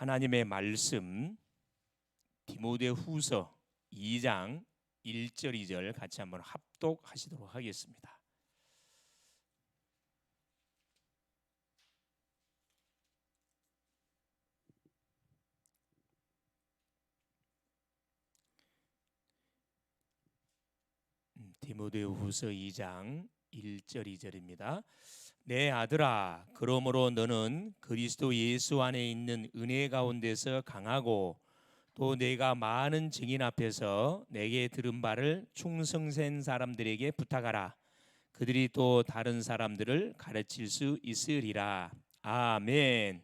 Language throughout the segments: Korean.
하나님의 말씀 디모데후서 2장 1절 2절 같이 한번 합독하시도록 하겠습니다. 디모데후서 2장 1절 2절입니다. 내 아들아, 그러므로 너는 그리스도 예수 안에 있는 은혜 가운데서 강하고 또 내가 많은 증인 앞에서 내게 들은 바를 충성된 사람들에게 부탁하라. 그들이 또 다른 사람들을 가르칠 수 있으리라. 아멘.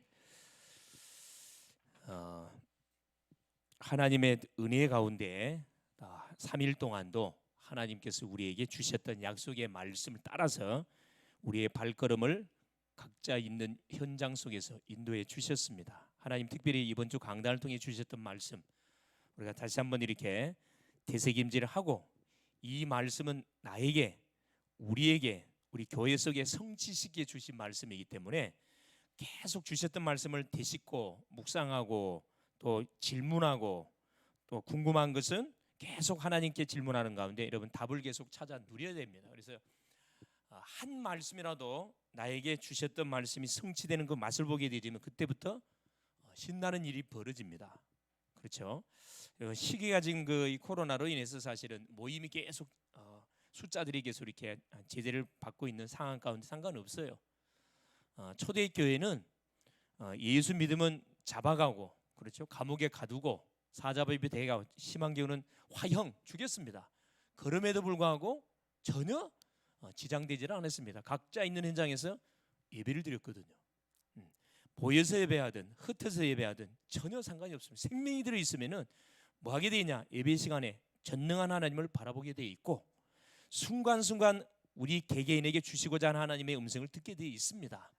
하나님의 은혜 가운데 3일 동안도 하나님께서 우리에게 주셨던 약속의 말씀을 따라서 우리의 발걸음을 각자 있는 현장 속에서 인도해 주셨습니다. 하나님 특별히 이번 주 강단을 통해 주셨던 말씀 우리가 다시 한번 이렇게 되새김질을 하고, 이 말씀은 나에게, 우리에게, 우리 교회 속에 성취시켜 주신 말씀이기 때문에 계속 주셨던 말씀을 되짚고 묵상하고 또 질문하고, 또 궁금한 것은 계속 하나님께 질문하는 가운데 여러분 답을 계속 찾아 누려야 됩니다. 그래서 한 말씀이라도 나에게 주셨던 말씀이 성취되는 그 맛을 보게 되면 그때부터 신나는 일이 벌어집니다. 그렇죠? 시기가 지금 이 코로나로 인해서 사실은 모임이 계속 숫자들이 계속 이렇게 제재를 받고 있는 상황 가운데 상관없어요. 초대교회는 예수 믿으면 잡아가고, 그렇죠? 감옥에 가두고 사자법이 대가고, 심한 경우는 화형 죽였습니다. 그럼에도 불구하고 전혀 지장되지를 않았습니다. 각자 있는 현장에서 예배를 드렸거든요. 보여서 예배하든 흩어서 예배하든 전혀 상관이 없습니다. 생명이 들어있으면 뭐 하게 되냐? 예배 시간에 전능한 하나님을 바라보게 되어 있고, 순간순간 우리 개개인에게 주시고자 하는 하나님의 음성을 듣게 되어 있습니다.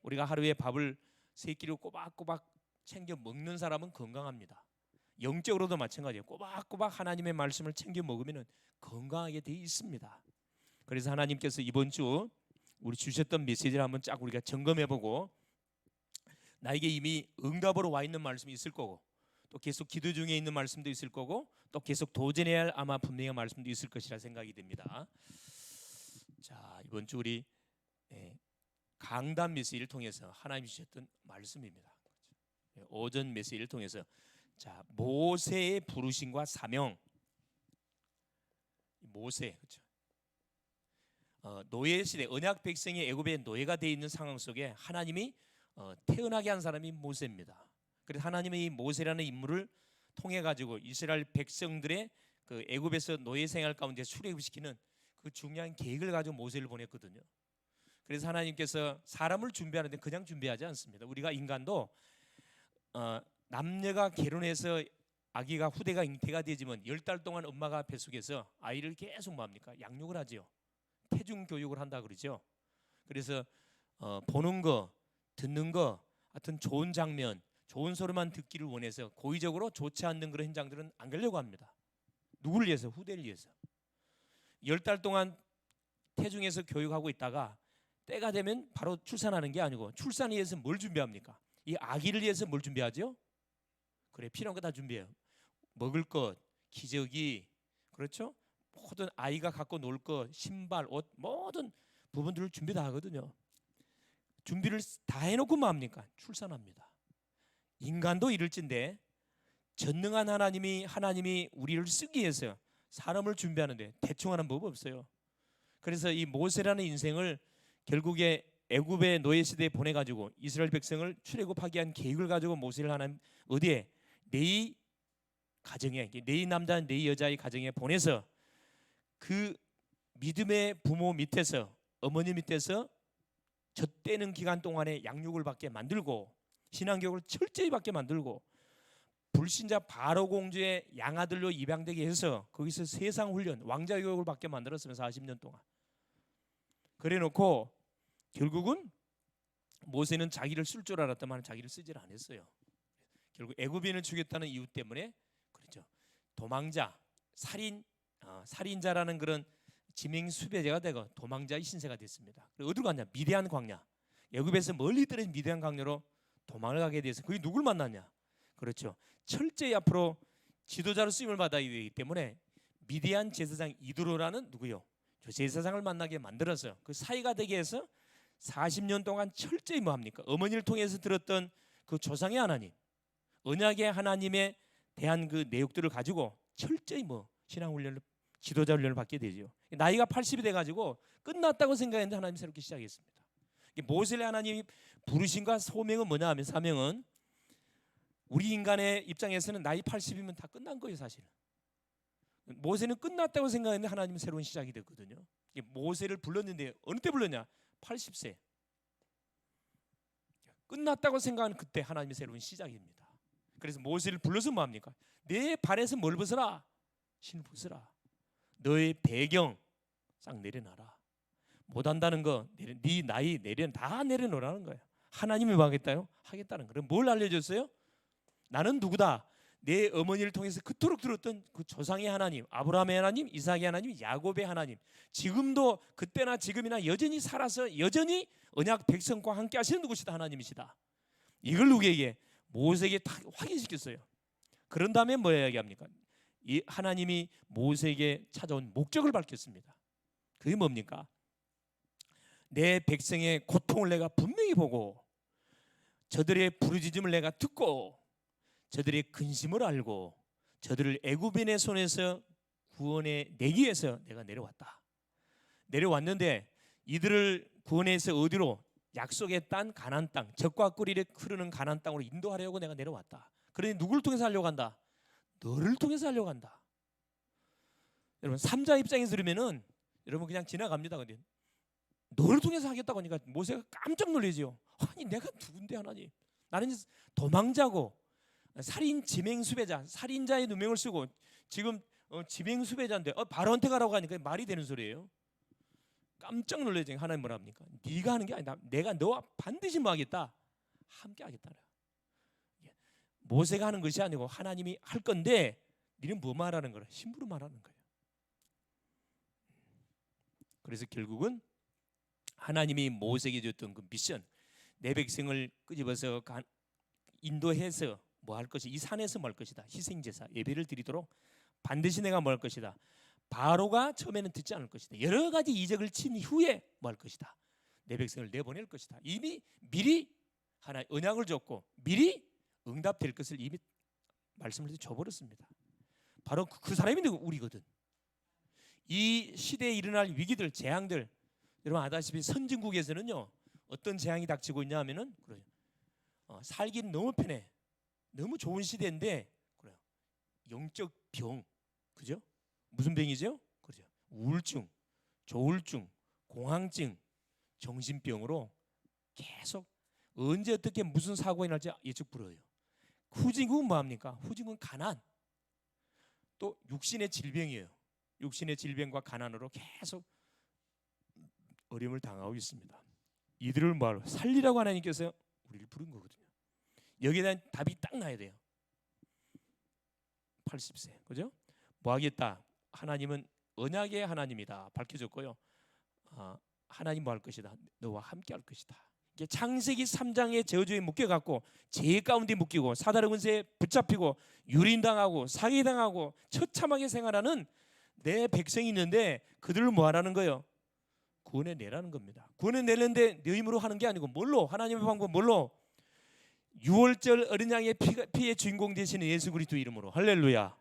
우리가 하루에 밥을 3끼를 꼬박꼬박 챙겨 먹는 사람은 건강합니다. 영적으로도 마찬가지예요. 꼬박꼬박 하나님의 말씀을 챙겨 먹으면 건강하게 되어 있습니다. 그래서 하나님께서 이번 주 우리 주셨던 메시지를 한번 쫙 우리가 점검해보고, 나에게 이미 응답으로 와 있는 말씀이 있을 거고, 또 계속 기도 중에 있는 말씀도 있을 거고, 또 계속 도전해야 할 아마 분명한 말씀도 있을 것이라 생각이 됩니다. 자, 이번 주 우리 강단 메시지를 통해서 하나님이 주셨던 말씀입니다. 오전 메시지를 통해서 자, 모세의 부르심과 사명. 모세, 그렇죠? 노예 시대, 언약 백성이 애굽의 노예가 되어 있는 상황 속에 하나님이 태어나게 한 사람이 모세입니다. 그래서 하나님의 이 모세라는 인물을 통해 가지고 이스라엘 백성들의 그 애굽에서 노예 생활 가운데 출애굽시키는 그 중요한 계획을 가지고 모세를 보냈거든요. 그래서 하나님께서 사람을 준비하는데 그냥 준비하지 않습니다. 우리가 인간도 남녀가 결혼해서 아기가 후대가 잉태가 되지만 10달 동안 엄마가 뱃속에서 아이를 계속 뭐합니까? 양육을 하지요. 태중 교육을 한다 그러죠. 그래서 보는 거, 듣는 거, 하여튼 좋은 장면, 좋은 소리만 듣기를 원해서 고의적으로 좋지 않는 그런 현장들은 안 가려고 합니다. 누구를 위해서? 후대를 위해서. 10달 동안 태중에서 교육하고 있다가 때가 되면 바로 출산하는 게 아니고, 출산을 위해서 뭘 준비합니까? 이 아기를 위해서 뭘 준비하죠? 그래, 필요한 거 다 준비해요. 먹을 것, 기저귀, 그렇죠? 모든 아이가 갖고 놀 것, 신발, 옷, 모든 부분들을 준비 다 하거든요. 준비를 다 해놓고 뭐 합니까? 출산합니다. 인간도 이럴진데 전능한 하나님이 우리를 쓰기 위해서 사람을 준비하는데 대충 하는 법 없어요. 그래서 이 모세라는 인생을 결국에 애굽의 노예 시대에 보내가지고 이스라엘 백성을 출애굽하게 한 계획을 가지고 모세를 하나님 어디에? 네 가정에, 네 남자 네 여자의 가정에 보내서 그 믿음의 부모 밑에서, 어머니 밑에서 젖대는 기간 동안에 양육을 받게 만들고, 신앙교육을 철저히 받게 만들고, 불신자 바로 공주의 양아들로 입양되게 해서 거기서 세상 훈련, 왕자 교육을 받게 만들었으면 40년 동안. 그래 놓고 결국은 모세는 자기를 쓸 줄 알았다만 자기를 쓰질 않았어요. 결국 애굽인을 죽였다는 이유 때문에, 그렇죠, 도망자, 살인자라는 그런 지명 수배자가 되고 도망자의 신세가 됐습니다. 그리고 어디로 갔냐? 미디안 광야. 애굽에서 멀리 떨어진 미디안 광야로 도망을 가게 돼서 거기 누굴 만났냐? 그렇죠. 철저히 앞으로 지도자로 쓰임을 받아야 되기 때문에 미디안 제사장 이드로라는 누구요? 저 제사장을 만나게 만들어서 그 사이가 되게 해서 40년 동안 철저히 뭐 합니까? 어머니를 통해서 들었던 그 조상의 하나님, 언약의 하나님에 대한 그 내용들을 가지고 철저히 뭐 신앙 훈련을, 지도자 훈련을 받게 되죠. 나이가 80이 돼 가지고 끝났다고 생각했는데 하나님 새롭게 시작했습니다. 모세를 하나님이 부르신과 소명은 뭐냐 하면, 사명은 우리 인간의 입장에서는 나이 80이면 다 끝난 거예요. 사실은 모세는 끝났다고 생각했는데 하나님은 새로운 시작이 됐거든요. 모세를 불렀는데 어느 때 불렀냐? 80세. 끝났다고 생각하는 그때 하나님의 새로운 시작입니다. 그래서 모세를 불러서 뭐합니까? 내 발에서 뭘 벗어라? 신을 벗어라. 너의 배경 싹 내려놔라. 못한다는 거, 네 나이 다 내려놓으라는 거예요. 하나님이 뭐 하겠다요? 하겠다는 거예요. 뭘 알려줬어요? 나는 누구다? 내 어머니를 통해서 그토록 들었던 그 조상의 하나님, 아브라함의 하나님, 이삭의 하나님, 야곱의 하나님, 지금도 그때나 지금이나 여전히 살아서 여전히 언약 백성과 함께 하시는 누구시다? 하나님이시다. 이걸 누구에게? 모세에게 딱 확인시켰어요. 그런 다음에 뭐 이야기합니까? 이 하나님이 모세에게 찾아온 목적을 밝혔습니다. 그게 뭡니까? 내 백성의 고통을 내가 분명히 보고, 저들의 부르짖음을 내가 듣고, 저들의 근심을 알고, 저들을 애굽인의 손에서 구원해 내기 위해서 내가 내려왔다. 내려왔는데 이들을 구원해서 어디로? 약속의 땅, 가나안 땅, 젖과 꿀이 흐르는 가나안 땅으로 인도하려고 내가 내려왔다. 그러니 누구를 통해서 하려고 한다? 너를 통해서 하려고 한다. 여러분, 삼자 입장에서 들으면은 여러분 그냥 지나갑니다. 근데 너를 통해서 하겠다고 하니까 모세가 깜짝 놀라죠. 아니 내가 누군데 하나님? 나는 도망자고 살인 지맹 수배자, 살인자의 누명을 쓰고 지금 지맹 수배자인데 바로 헌택하라고 하니까 말이 되는 소리예요. 깜짝 놀라죠. 하나님 뭐라 합니까? 네가 하는 게 아니다. 내가 너와 반드시 뭐 하겠다? 함께 하겠다. 모세가 하는 것이 아니고 하나님이 할 건데 너는 뭐 말하는 거라? 힘으로 말하는 거예요. 그래서 결국은 하나님이 모세에게 줬던 그 미션, 내 백성을 끄집어서 인도해서 뭐 할 것이, 이 산에서 뭐 할 것이다. 희생제사 예배를 드리도록 반드시 내가 뭐 할 것이다. 바로가 처음에는 듣지 않을 것이다. 여러 가지 이적을 친 후에 뭐 할 것이다. 내 백성을 내보낼 것이다. 이미 미리 하나 언약을 줬고 미리 응답될 것을 이미 말씀을 줘버렸습니다. 바로 그 사람이 우리거든. 이 시대에 일어날 위기들, 재앙들, 여러분 아다시피 선진국에서는요 어떤 재앙이 닥치고 있냐 하면은 그래요. 살기는 너무 편해, 너무 좋은 시대인데 그래요. 영적 병, 그죠? 무슨 병이죠? 그죠? 우울증, 조울증, 공황증, 정신병으로 계속 언제 어떻게 무슨 사고가 날지 예측 불허해요. 후진국은 뭐합니까? 후진국은 가난, 또 육신의 질병이에요. 육신의 질병과 가난으로 계속 어려움을 당하고 있습니다. 이들을 뭐 살리라고 하나님께서 우리를 부른 거거든요. 여기에 대한 답이 딱 나야 돼요. 80세, 그죠? 뭐 하겠다? 하나님은 언약의 하나님이다 밝혀졌고요. 하나님 뭐 할 것이다? 너와 함께 할 것이다. 이게 창세기 3장의 저주에 묶여갖고 죄 가운데 묶이고 사단의 권세에 붙잡히고 유린당하고 사기당하고 처참하게 생활하는 내 백성이 있는데 그들을 뭐 하라는 거예요? 구원해내라는 겁니다. 구원해내는데 내 힘으로 하는 게 아니고 뭘로? 하나님의 방법 뭘로? 6월절 어린 양의 피의 주인공 되시는 예수 그리스도 이름으로. 할렐루야.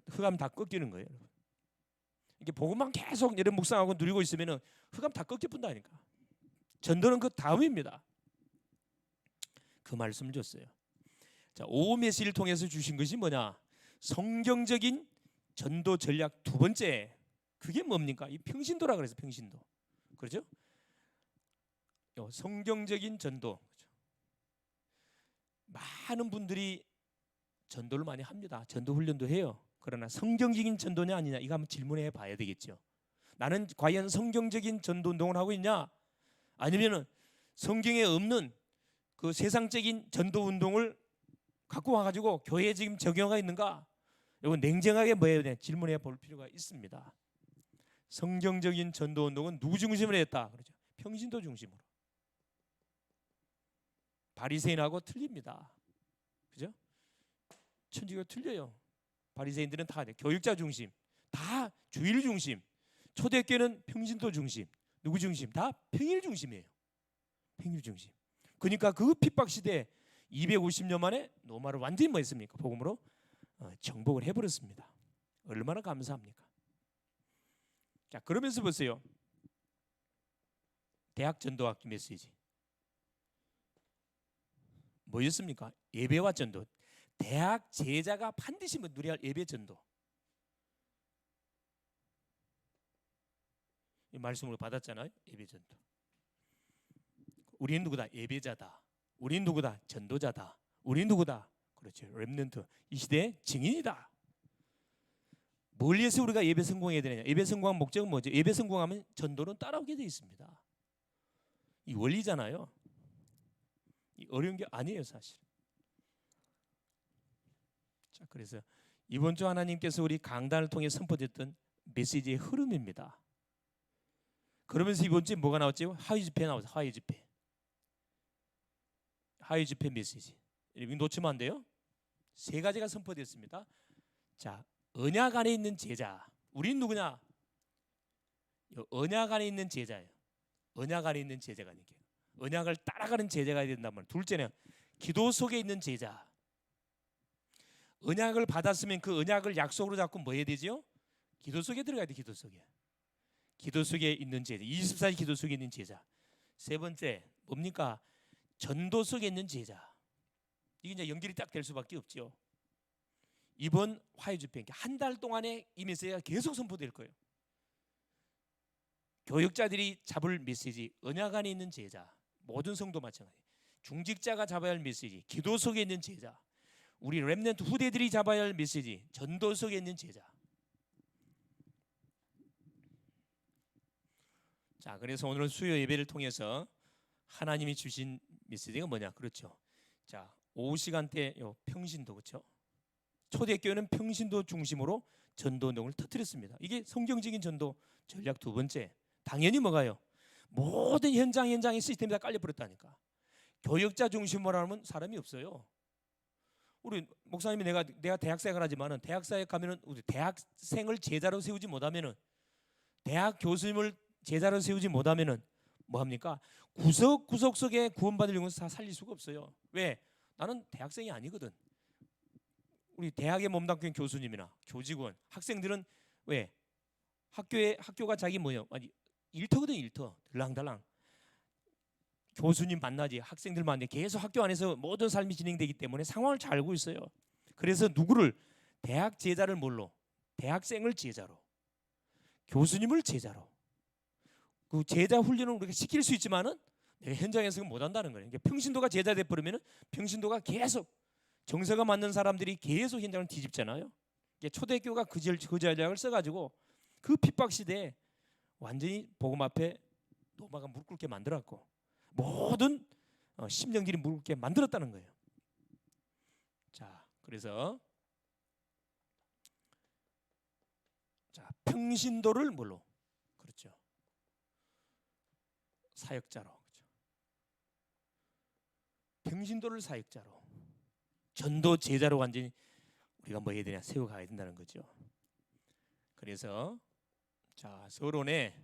흑암 다 꺾이는 거예요. 이게 복음만 계속 여러분 묵상하고 누리고 있으면 흑암 다 꺾여본다니까. 전도는 그 다음입니다. 그 말씀을 줬어요. 자, 오후 메시지를 통해서 주신 것이 뭐냐? 성경적인 전도 전략 두 번째. 그게 뭡니까? 이 평신도라 그래서 평신도. 그렇죠? 성경적인 전도. 많은 분들이 전도를 많이 합니다. 전도 훈련도 해요. 그러나 성경적인 전도냐 아니냐 이거 한번 질문해 봐야 되겠죠. 나는 과연 성경적인 전도 운동을 하고 있냐? 아니면은 성경에 없는 그 세상적인 전도 운동을 갖고 와가지고 교회에 지금 적용하고 있는가? 여러분 냉정하게 뭐해야 돼? 질문해 볼 필요가 있습니다. 성경적인 전도 운동은 누구 중심으로 했다? 그렇죠. 평신도 중심으로. 바리새인하고 틀립니다. 그죠? 천주교 틀려요. 바리새인들은 다 교육자 중심, 다 주일 중심. 초대교회는 평신도 중심. 누구 중심? 다 평일 중심이에요. 평일 중심. 그러니까 그 핍박 시대에 250년 만에 로마를 완전히 뭐 했습니까? 복음으로 정복을 해버렸습니다. 얼마나 감사합니까? 자, 그러면서 보세요. 대학 전도학기 메시지 뭐였습니까? 예배와 전도. 대학 제자가 반드시 누려야 할 예배 전도. 이 말씀을 받았잖아요. 예배 전도. 우리는 누구다? 예배자다. 우리는 누구다? 전도자다. 우리는 누구다? 그렇죠. 렘넌트. 이 시대의 증인이다. 뭘 위해서 우리가 예배 성공해야 되느냐? 예배 성공한 목적은 뭐죠? 예배 성공하면 전도는 따라오게 되어 있습니다. 이 원리잖아요. 이 어려운 게 아니에요, 사실. 자, 그래서 이번 주 하나님께서 우리 강단을 통해 선포됐던 메시지의 흐름입니다. 그러면서 이번 주에 뭐가 나왔죠? 하위 집회 나왔어요. 하위 집회. 하위 집회 메시지. 여기 놓치면 안 돼요. 세 가지가 선포됐습니다. 자, 언약 안에 있는 제자. 우린 누구냐? 언약 안에 있는 제자예요. 언약 안에 있는 제자가 아니게. 언약을 따라가는 제자가 된단 말이에요. 둘째는 기도 속에 있는 제자. 언약을 받았으면 그 언약을 약속으로 잡고 뭐 해야 되죠? 기도 속에 들어가야 돼. 기도 속에. 기도 속에 있는 제자. 24시 기도 속에 있는 제자. 세 번째 뭡니까? 전도 속에 있는 제자. 이게 이제 연결이 딱 될 수밖에 없죠. 이번 화요 집회 한 달 동안에 이 메시지가 계속 선포될 거예요. 교육자들이 잡을 메시지, 언약 안에 있는 제자, 모든 성도 마찬가지. 중직자가 잡아야 할 메시지, 기도 속에 있는 제자. 우리 렘넌트 후대들이 잡아야 할 메시지, 전도 속에 있는 제자. 자, 그래서 오늘 수요 예배를 통해서 하나님이 주신 메시지가 뭐냐? 그렇죠. 자, 오후 시간대 평신도, 그렇죠? 초대교회는 평신도 중심으로 전도 운동을 터뜨렸습니다. 이게 성경적인 전도 전략 두 번째. 당연히 뭐가요? 모든 현장의 시스템이 다 깔려버렸다니까. 교역자 중심으로 하면 사람이 없어요. 우리 목사님이 내가 대학생을 하지만은 대학사에 가면은 우리 대학생을 제자로 세우지 못하면은 대학 교수님을 제자로 세우지 못하면은 뭐 합니까? 구석구석 속에 구원받을 영혼을 다 살릴 수가 없어요. 왜? 나는 대학생이 아니거든. 우리 대학에 몸담긴 교수님이나 교직원, 학생들은 왜? 학교가 자기 뭐예요? 아니 일터거든. 일터. 들랑달랑. 교수님 만나지, 학생들 만나지. 계속 학교 안에서 모든 삶이 진행되기 때문에 상황을 잘 알고 있어요. 그래서 누구를? 대학 제자를 뭘로? 대학생을 제자로, 교수님을 제자로. 그 제자 훈련을 우리가 시킬 수 있지만은 내가 현장에서는 못 한다는 거예요. 그러니까 평신도가 제자 돼 버리면은 평신도가 계속 정서가 맞는 사람들이 계속 현장을 뒤집잖아요. 초대교가 그 전략을 써가지고 그 핍박 시대에 완전히 복음 앞에 로마가 무릎 꿇게 만들었고 모든 심령들이 무릎 꿇게 만들었다는 거예요. 자, 그래서 자, 평신도를 뭘로? 그렇죠. 사역자로. 그렇죠. 평신도를 사역자로, 전도 제자로 완전히 우리가 뭐 해야 되냐? 세워가야 된다는 거죠. 그래서 자, 서론에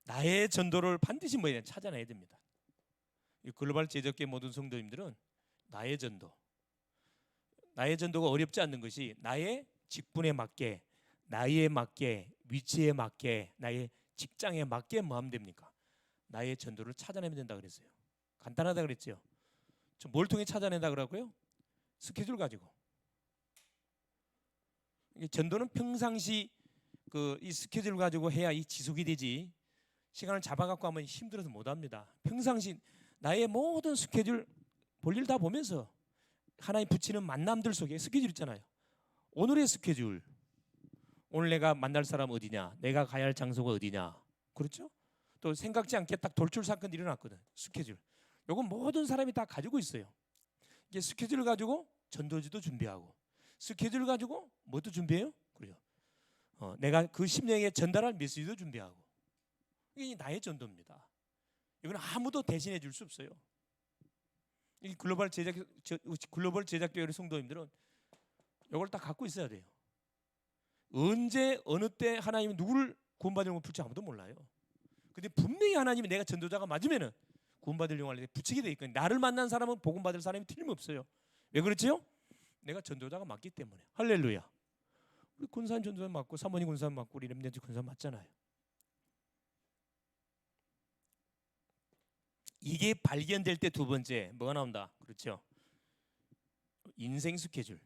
나의 전도를 반드시 뭐 해야 되냐? 찾아내야 됩니다. 이 글로벌 제적계 모든 성도님들은 나의 전도가 어렵지 않는 것이 나의 직분에 맞게, 나이에 맞게, 위치에 맞게, 나의 직장에 맞게 뭐 하면 됩니까? 나의 전도를 찾아내면 된다 그랬어요. 간단하다 그랬죠. 뭘 통해 찾아낸다 그러고요? 스케줄 가지고. 전도는 평상시 이 스케줄 가지고 해야 이 지속이 되지. 시간을 잡아갖고 하면 힘들어서 못합니다. 평상시 나의 모든 스케줄 볼일 다 보면서 하나님 붙이는 만남들 속에 스케줄 있잖아요. 오늘의 스케줄. 오늘 내가 만날 사람 어디냐? 내가 가야 할 장소가 어디냐? 그렇죠? 또 생각지 않게 딱 돌출 사건이 일어났거든. 스케줄. 이건 모든 사람이 다 가지고 있어요. 이게 스케줄을 가지고 전도지도 준비하고, 스케줄을 가지고 뭐도 준비해요? 그래요. 내가 그 심령에 전달할 메시지도 준비하고. 이게 나의 전도입니다. 이건 아무도 대신해 줄 수 없어요. 이 글로벌 제작교회 성도님들은 이걸 다 갖고 있어야 돼요. 언제 어느 때 하나님이 누구를 구원받으려고 풀지 아무도 몰라요. 근데 분명히 하나님이 내가 전도자가 맞으면은 구원받을 영혼을 붙이게 돼 있거든요. 나를 만난 사람은 복음 받을 사람이 틀림없어요. 왜 그렇지요? 내가 전도자가 맞기 때문에. 할렐루야. 우리 군산 전도자 맞고 사모님 군산 맞고 우리 렘넌트 군산 맞잖아요. 이게 발견될 때 두 번째 뭐가 나온다? 그렇죠? 인생 스케줄.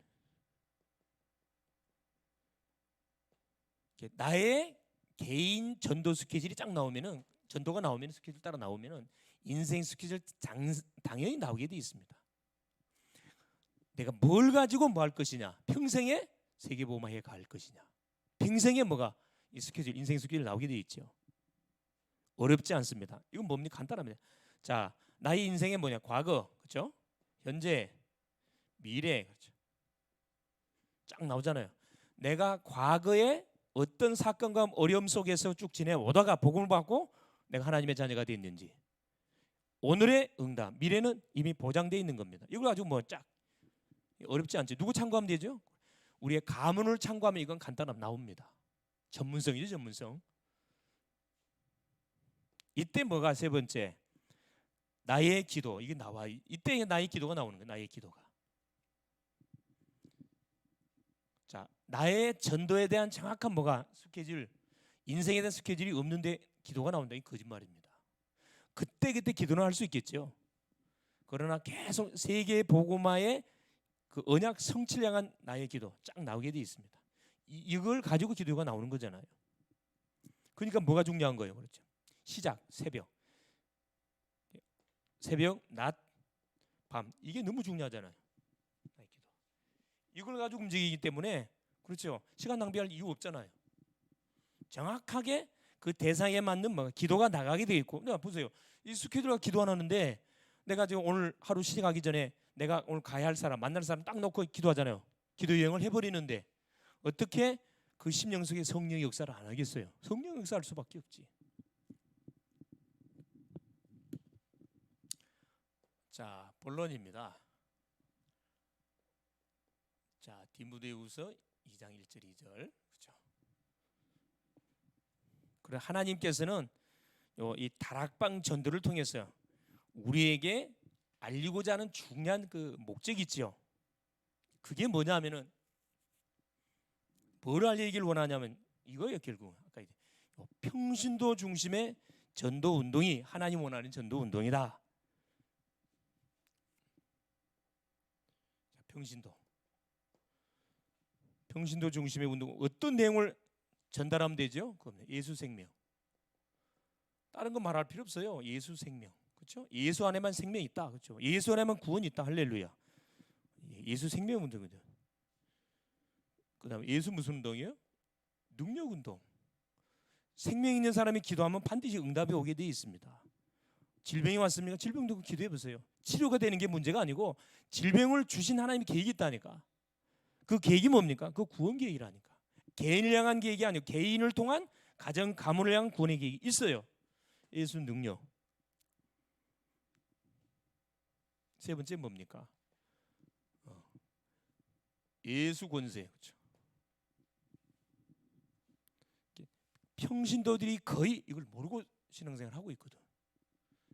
나의 개인 전도 스케줄이 쫙 나오면은 전도가 나오면 스케줄 따라 나오면은 인생 스케줄 당연히 나오게 돼 있습니다. 내가 뭘 가지고 뭐 할 것이냐? 평생에 세계복음화해 갈 것이냐? 평생에 뭐가 이 스케줄 인생 스케줄 나오게 돼 있죠. 어렵지 않습니다. 이건 뭡니까? 간단합니다. 자, 나의 인생에 뭐냐? 과거, 그렇죠? 현재, 미래, 그렇죠? 쫙 나오잖아요. 내가 과거에 어떤 사건과 어려움 속에서 쭉 지내오다가 복음을 받고 내가 하나님의 자녀가 됐는지, 오늘의 응답, 미래는 이미 보장되어 있는 겁니다. 이걸 가지고 뭐 쫙 어렵지 않죠. 누구 참고하면 되죠? 우리의 가문을 참고하면 이건 간단하게 나옵니다. 전문성이죠, 전문성. 이때 뭐가 세 번째? 나의 기도. 이게 나와. 이때 나의 기도가 나오는 거예요. 나의 기도가. 자, 나의 전도에 대한 정확한 뭐가 스케줄, 인생에 대한 스케줄이 없는데 기도가 나온다. 이 거짓말입니다. 그때 기도는 할 수 있겠죠. 그러나 계속 세계 복음화의 그 언약 성취를 향한 나의 기도 쫙 나오게 돼 있습니다. 이걸 가지고 기도가 나오는 거잖아요. 그러니까 뭐가 중요한 거예요, 그렇죠? 시작, 새벽, 낮, 밤, 이게 너무 중요하잖아요. 나의 기도. 이걸 가지고 움직이기 때문에 그렇죠. 시간 낭비할 이유 없잖아요. 정확하게 그 대상에 맞는 뭐 기도가 나가게 돼 있고. 내가 보세요. 이 스케줄과 기도 안 하는데 내가 지금 오늘 하루 시작하기 전에 내가 오늘 가야 할 사람, 만날 사람 딱 놓고 기도하잖아요. 기도 여행을 해버리는데 어떻게 그 심령 속에 성령의 역사를 안 하겠어요? 성령 역사할 수밖에 없지. 자, 본론입니다. 자, 디모데후서 2장 1절 2절. 그렇죠? 그래 하나님께서는 이 다락방 전도를 통해서 우리에게 알리고자 하는 중요한 그 목적이 있죠. 그게 뭐냐면은 뭘 알리길 원하냐면 이거예요. 결국 아까 평신도 중심의 전도 운동이 하나님 원하는 전도 운동이다. 평신도 중심의 운동, 어떤 내용을 전달하면 되죠? 예수 생명. 다른 거 말할 필요 없어요. 예수 생명. 그렇죠? 예수 안에만 생명이 있다. 그렇죠? 예수 안에만 구원이 있다. 할렐루야. 예수 생명 운동이죠. 그다음에 예수 무슨 운동이에요? 능력 운동. 생명 있는 사람이 기도하면 반드시 응답이 오게 돼 있습니다. 질병이 왔습니까? 질병도 기도해 보세요. 치료가 되는 게 문제가 아니고 질병을 주신 하나님의 계획이 있다니까. 그 계획이 뭡니까? 그 구원 계획이라니까. 개인을 향한 계획이 아니고 개인을 통한 가정 가문을 향한 구원의 계획이 있어요. 예수 능력. 세 번째 뭡니까? 예수 권세. 그렇죠. 평신도들이 거의 이걸 모르고 신앙생활을 하고 있거든.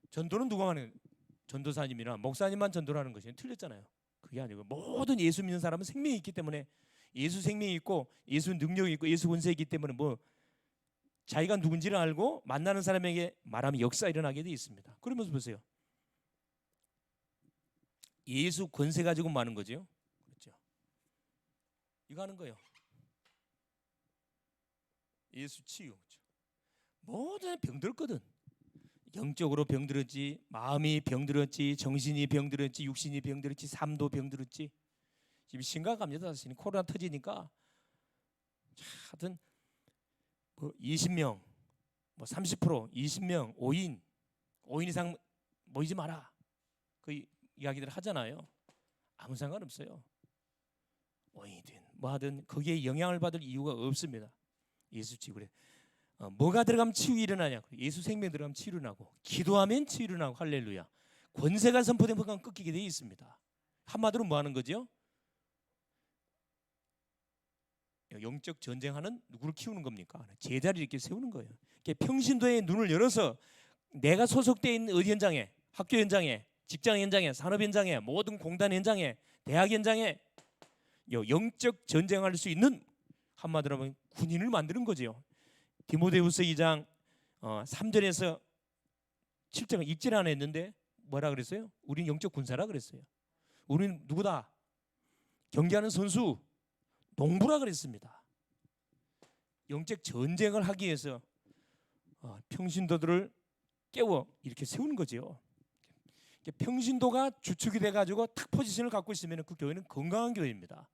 전도는 누가 하는? 전도사님이나 목사님만 전도를 하는 것이 틀렸잖아요. 그게 아니고 모든 예수 믿는 사람은 생명이 있기 때문에 예수 생명이 있고 예수 능력이 있고 예수 권세가 있기 때문에 뭐 자기가 누군지를 알고 만나는 사람에게 말하면 역사 일어나게 돼 있습니다. 그러면서 보세요. 예수 권세 가지고 많은 거죠. 그렇죠. 이거 하는 거예요. 예수 치유. 그렇죠. 모든 병들거든. 영적으로 병들었지, 마음이 병들었지, 정신이 병들었지, 육신이 병들었지, 삶도 병들었지. 지금 심각합니다. 사실 코로나 터지니까 하여튼 뭐 20명, 뭐 30%, 20명, 5인 이상 모이지 마라. 그 이야기들 하잖아요. 아무 상관없어요. 5인이든 뭐 하든 거기에 영향을 받을 이유가 없습니다. 예수 치유. 그래. 뭐가 들어가면 치유 일어나냐? 예수 생명 들어가면 치유 일어나고, 기도하면 치유 일어나고. 할렐루야. 권세가 선포되면 그건 꺾이게 되어 있습니다. 한마디로 뭐 하는 거죠? 영적 전쟁하는 누구를 키우는 겁니까? 제자를 이렇게 세우는 거예요. 평신도의 눈을 열어서 내가 소속되어 있는 어디 현장에, 학교 현장에, 직장 현장에, 산업 현장에, 모든 공단 현장에, 대학 현장에 영적 전쟁할 수 있는, 한마디로 하면 군인을 만드는 거죠. 디모데후서 2장 3절에서 7절 읽질 안 했는데 뭐라 그랬어요? 우린 영적 군사라 그랬어요. 우린 누구다? 경기하는 선수, 농부라 그랬습니다. 영적 전쟁을 하기 위해서 평신도들을 깨워 이렇게 세우는 거죠. 평신도가 주축이 돼가지고 탁 포지션을 갖고 있으면 그 교회는 건강한 교회입니다.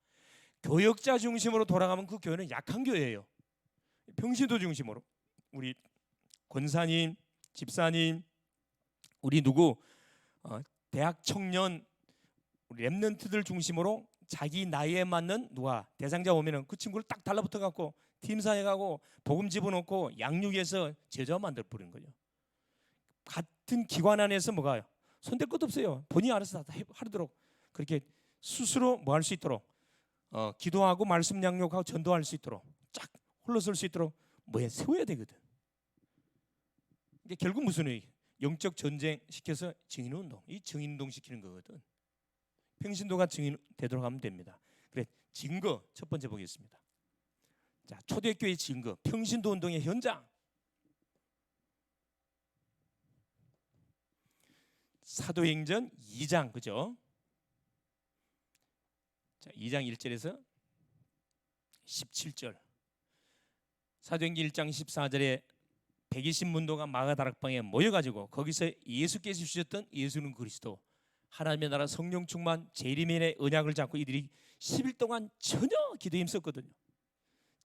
교역자 중심으로 돌아가면 그 교회는 약한 교회예요. 평신도 중심으로 우리 권사님, 집사님, 우리 누구 대학 청년, 우리 랩런트들 중심으로 자기 나이에 맞는 누가 대상자 오면은 그 친구를 딱 달라붙어 갖고 팀사에 가고 복음 집어넣고 양육해서 제자 만들 뿌리는 거죠. 같은 기관 안에서 뭐가요? 손댈 것도 없어요. 본인이 알아서 다 하도록 그렇게 스스로 뭐 할 수 있도록 기도하고 말씀 양육하고 전도할 수 있도록 쫙 흘러설 수 있도록 뭐에 세워야 되거든. 이게 결국 무슨 의미? 영적 전쟁 시켜서 증인운동, 이 증인운동 시키는 거거든. 평신도가 증인 되도록 하면 됩니다. 그래, 증거 첫 번째 보겠습니다. 자, 초대교회 증거, 평신도 운동의 현장. 사도행전 2장, 그죠? 자, 2장 1절에서 17절. 사도행전 1장 14절에 120문도가 마가다락방에 모여가지고 거기서 예수께서 주셨던 예수는 그리스도, 하나님의 나라 성령 충만 재림의 언약을 잡고 이들이 10일 동안 전혀 기도에 힘썼거든요.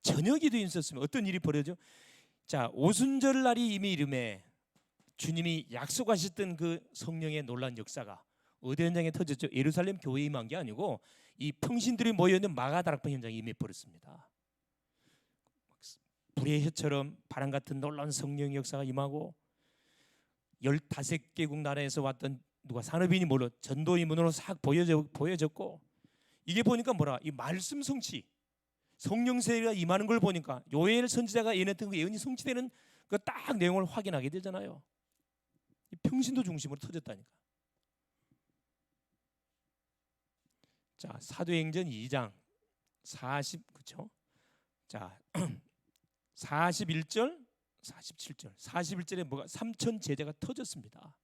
전혀 기도에 힘썼으면 어떤 일이 벌어져? 자, 오순절 날이 이미 이름에 주님이 약속하셨던 그 성령의 놀라운 역사가 어디 현장에 터졌죠? 예루살렘 교회에 임한 게 아니고 이 평신들이 모여있는 마가다락방 현장에 임해 버렸습니다. 불의 혀처럼 바람 같은 놀라운 성령의 역사가 임하고 15개국 나라에서 왔던 누가 산업인이 뭘로 전도인문으로 싹 보여졌고, 이게 보니까 뭐라, 이 말씀 성취, 성령 세례가 임하는 걸 보니까 요엘 선지자가 예언했던 그 예언이 성취되는 그 딱 내용을 확인하게 되잖아요. 이 평신도 중심으로 터졌다니까. 자, 사도행전 2장 40, 그렇죠? 자, 41절, 47절, 41절에 뭐가 3천 제자가 터졌습니다.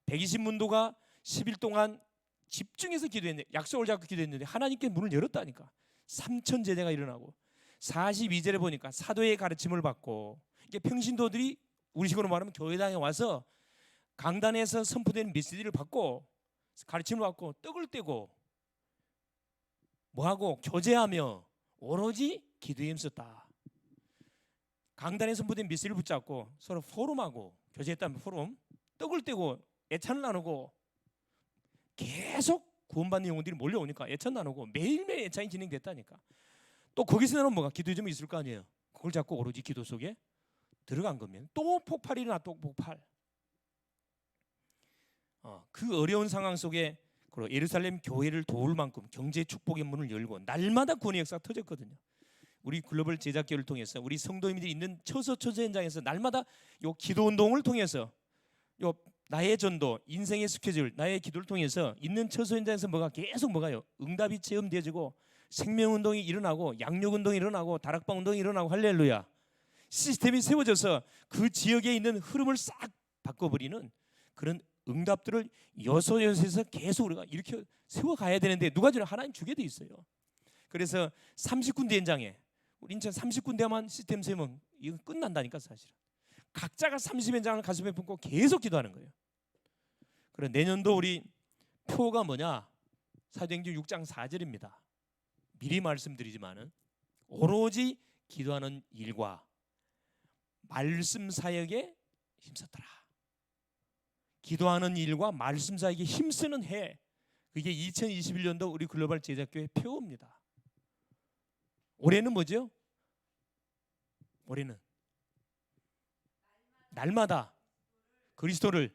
120문도가 10일 동안 집중해서 기도했는데, 약속을 잡고 기도했는데 하나님께 문을 열었다니까. 3천 제자가 일어나고, 42절에 보니까 사도의 가르침을 받고, 이게 평신도들이 우리식으로 말하면 교회당에 와서 강단에서 선포되는 메시지를 받고 가르침을 받고 떡을 떼고 뭐하고 교제하며 오로지 기도에 힘썼다. 강단에 선포된 메시지를 붙잡고 서로 포럼하고 교제했다면 포럼, 떡을 떼고 애찬을 나누고, 계속 구원받는 영혼들이 몰려오니까 애찬 나누고 매일매일 애찬이 진행됐다니까. 또 거기서 나는 뭐가 기도의 점이 있을 거 아니에요. 그걸 잡고 오로지 기도 속에 들어간 겁니다. 또 폭발이 일어나, 또 폭발. 그 어려운 상황 속에 예루살렘 교회를 도울 만큼 경제 축복의 문을 열고 날마다 구원의 역사가 터졌거든요. 우리 글로벌 제작교회를 통해서 우리 성도님들이 있는 처소 현장에서 날마다 요 기도 운동을 통해서 요 나의 전도, 인생의 스케줄, 나의 기도를 통해서 있는 처소 현장에서 뭐가 계속 뭐가요? 응답이 체험되어지고 생명 운동이 일어나고 양육 운동이 일어나고 다락방 운동이 일어나고, 할렐루야. 시스템이 세워져서 그 지역에 있는 흐름을 싹 바꿔버리는 그런 응답들을 여소여소에서 계속 우리가 이렇게 세워가야 되는데 누가 주나? 하나님 주게 돼 있어요. 그래서 30군데 현장에 우리 인천 30군데만 시스템 세우면 이건 끝난다니까. 사실은 각자가 30현장을 가슴에 품고 계속 기도하는 거예요. 그래, 내년도 우리 표가 뭐냐? 사도행전 6장 4절입니다. 미리 말씀드리지만은 오로지 기도하는 일과 말씀 사역에 힘썼더라. 기도하는 일과 말씀 사역에 힘쓰는 해, 그게 2021년도 우리 글로벌 제작교회 표입니다. 올해는 뭐죠? 올해는 날마다 그리스도를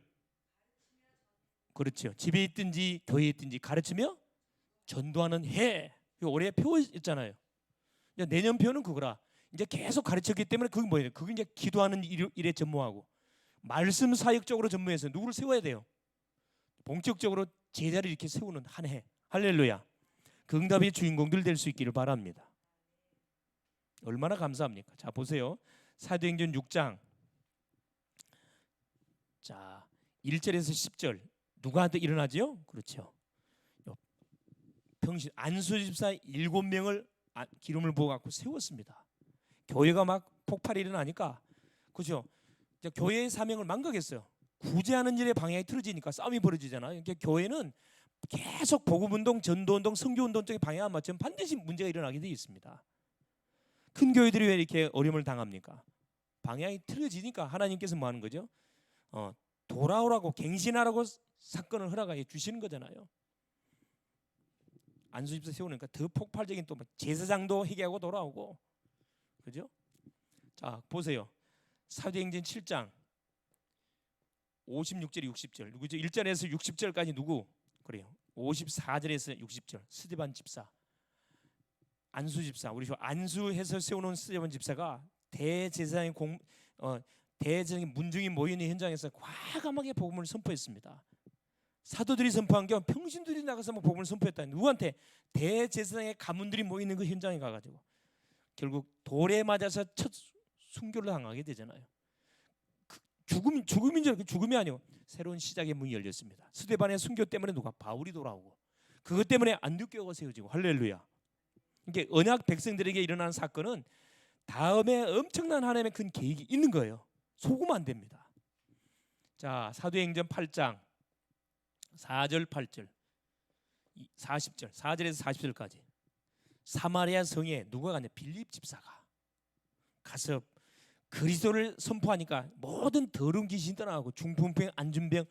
그렇죠. 집에 있든지 교회에 있든지 가르치며 전도하는 해. 이거 올해 표였잖아요. 내년 표는 그거라. 이제 계속 가르쳤기 때문에 그게 뭐예요? 그게 이제 기도하는 일에 전무하고 말씀 사역적으로 전무해서 누구를 세워야 돼요? 본격적으로 제자를 이렇게 세우는 한 해. 할렐루야. 그 응답의 주인공들 될 수 있기를 바랍니다. 얼마나 감사합니까? 자, 보세요. 사도행전 6장 자 1절에서 10절 누구한테 일어나지요? 그렇죠. 평신 안수 집사 7명을 기름을 부어 갖고 세웠습니다. 교회가 막 폭발이 일어나니까 그렇죠. 교회의 사명을 망각했어요. 구제하는 일에 방향이 틀어지니까 싸움이 벌어지잖아요. 그러니까 교회는 계속 복음운동, 전도운동, 선교운동 쪽에 방향 안 맞추면 반드시 문제가 일어나게 되어 있습니다. 큰 교회들이 왜 이렇게 어려움을 당합니까? 방향이 틀어지니까 하나님께서 뭐 하는 거죠? 돌아오라고 갱신하라고 사건을 허락해 주시는 거잖아요. 안수집사 세우니까 더 폭발적인 또 제사장도 회개하고 돌아오고 그죠? 자 보세요. 사도행전 7장 56절 60절 누구죠? 1절에서 60절까지 누구? 그래요. 54절에서 60절 스데반 집사 안수 집사 우리 안수해서 세우는 스데반 집사가 대제사장의 대제사장의 문중이 모이는 현장에서 과감하게 복음을 선포했습니다. 사도들이 선포한 게 평신들이 나가서 복음을 선포했다. 누구한테? 대제사장의 가문들이 모이는 그 현장에 가가지고 결국 돌에 맞아서 첫 순교를 당하게 되잖아요. 죽음인 줄 죽음이 아니고 새로운 시작의 문이 열렸습니다. 스데반의 순교 때문에 누가? 바울이 돌아오고 그것 때문에 안디옥교회가 세워지고 할렐루야. 이게 언약 백성들에게 일어나는 사건은 다음에 엄청난 하나님의 큰 계획이 있는 거예요. 속으면 안 됩니다. 자 사도행전 8장 4절 8절 40절 4절에서 40절까지 사마리아 성에 누가 가냐? 빌립 집사가 가서 그리스도를 선포하니까 모든 더러운 귀신이 떠나고 중풍병, 안진병